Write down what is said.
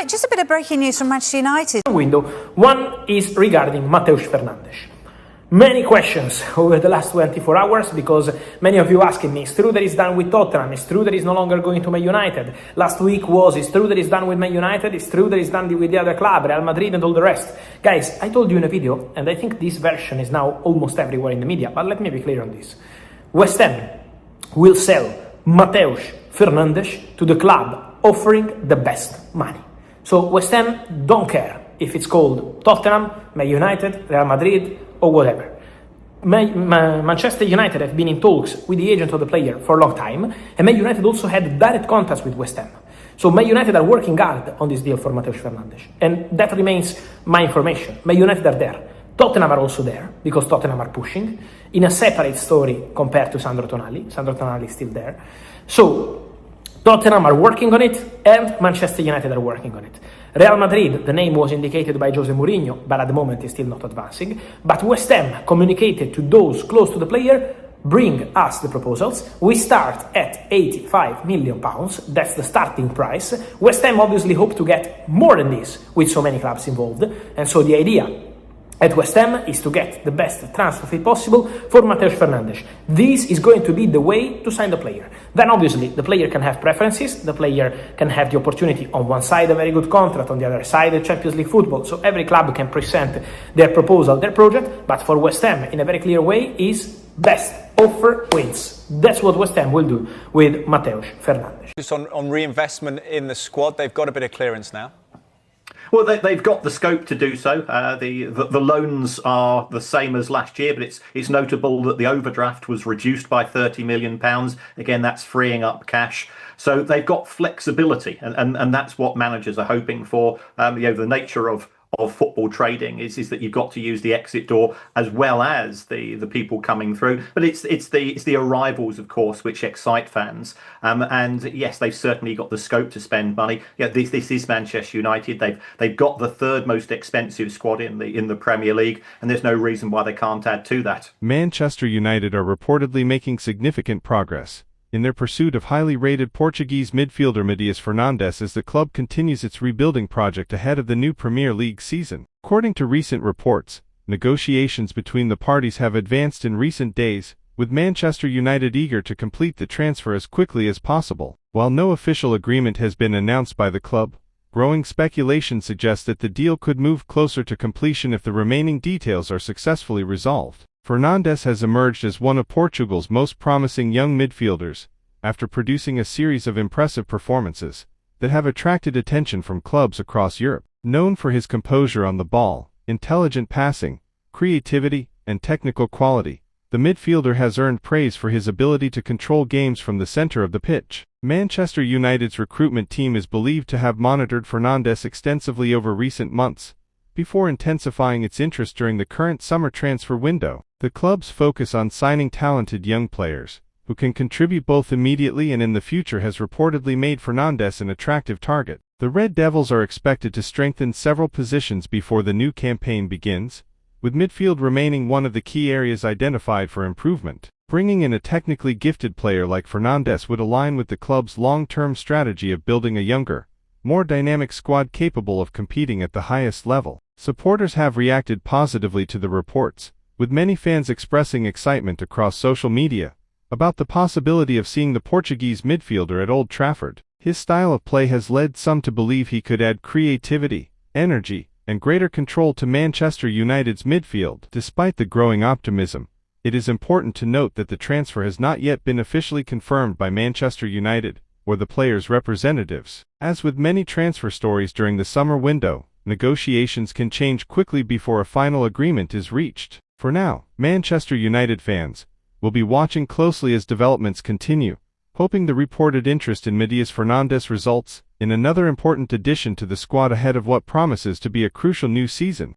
Right, just a bit of breaking news from Manchester United. Window. One is regarding Mateus Fernandes. Many questions over the last 24 hours because many of you asking me, it's true that he's done with Tottenham, it's true that he's no longer going to Man United. Last week it's true that he's done with Man United, it's true that he's done with the other club, Real Madrid and all the rest. Guys, I told you in a video, and I think this version is now almost everywhere in the media, but let me be clear on this. West Ham will sell Mateus Fernandes to the club, offering the best money. So West Ham don't care if it's called Tottenham, Man United, Real Madrid, or whatever. Manchester United have been in talks with the agent of the player for a long time, and Man United also had direct contacts with West Ham. So Man United are working hard on this deal for Mateus Fernandes, and that remains my information. Man United are there. Tottenham are also there, because Tottenham are pushing, in a separate story compared to Sandro Tonali. Sandro Tonali is still there. So Tottenham are working on it, and Manchester United are working on it. Real Madrid, the name was indicated by Jose Mourinho, but at the moment is still not advancing. But West Ham communicated to those close to the player, bring us the proposals. We start at £85 million. That's the starting price. West Ham obviously hope to get more than this with so many clubs involved. And so the idea at West Ham is to get the best transfer fee possible for Mateus Fernandes. This is going to be the way to sign the player. Then obviously the player can have preferences, the player can have the opportunity on one side a very good contract, on the other side a Champions League football, so every club can present their proposal, their project, but for West Ham in a very clear way is best offer wins. That's what West Ham will do with Mateus Fernandes. Just on reinvestment in the squad, they've got a bit of clearance now. Well, they've got the scope to do so. The loans are the same as last year, but it's notable that the overdraft was reduced by £30 million. Again, that's freeing up cash. So they've got flexibility, and that's what managers are hoping for. The nature of football trading is that you've got to use the exit door as well as the people coming through. But it's the arrivals, of course, which excite fans. And yes, they've certainly got the scope to spend money. Yeah, this is Manchester United. They've got the third most expensive squad in the Premier League, and there's no reason why they can't add to that. Manchester United are reportedly making significant progress in their pursuit of highly rated Portuguese midfielder Mateus Fernandes as the club continues its rebuilding project ahead of the new Premier League season. According to recent reports, negotiations between the parties have advanced in recent days, with Manchester United eager to complete the transfer as quickly as possible. While no official agreement has been announced by the club, growing speculation suggests that the deal could move closer to completion if the remaining details are successfully resolved. Fernandes has emerged as one of Portugal's most promising young midfielders, after producing a series of impressive performances that have attracted attention from clubs across Europe. Known for his composure on the ball, intelligent passing, creativity, and technical quality, the midfielder has earned praise for his ability to control games from the center of the pitch. Manchester United's recruitment team is believed to have monitored Fernandes extensively over recent months, before intensifying its interest during the current summer transfer window. The club's focus on signing talented young players, who can contribute both immediately and in the future, has reportedly made Fernandes an attractive target. The Red Devils are expected to strengthen several positions before the new campaign begins, with midfield remaining one of the key areas identified for improvement. Bringing in a technically gifted player like Fernandes would align with the club's long-term strategy of building a younger, more dynamic squad capable of competing at the highest level. Supporters have reacted positively to the reports, with many fans expressing excitement across social media about the possibility of seeing the Portuguese midfielder at Old Trafford. His style of play has led some to believe he could add creativity, energy, and greater control to Manchester United's midfield. Despite the growing optimism, it is important to note that the transfer has not yet been officially confirmed by Manchester United or the player's representatives. As with many transfer stories during the summer window, negotiations can change quickly before a final agreement is reached. For now, Manchester United fans will be watching closely as developments continue, hoping the reported interest in Mateus Fernandes results in another important addition to the squad ahead of what promises to be a crucial new season.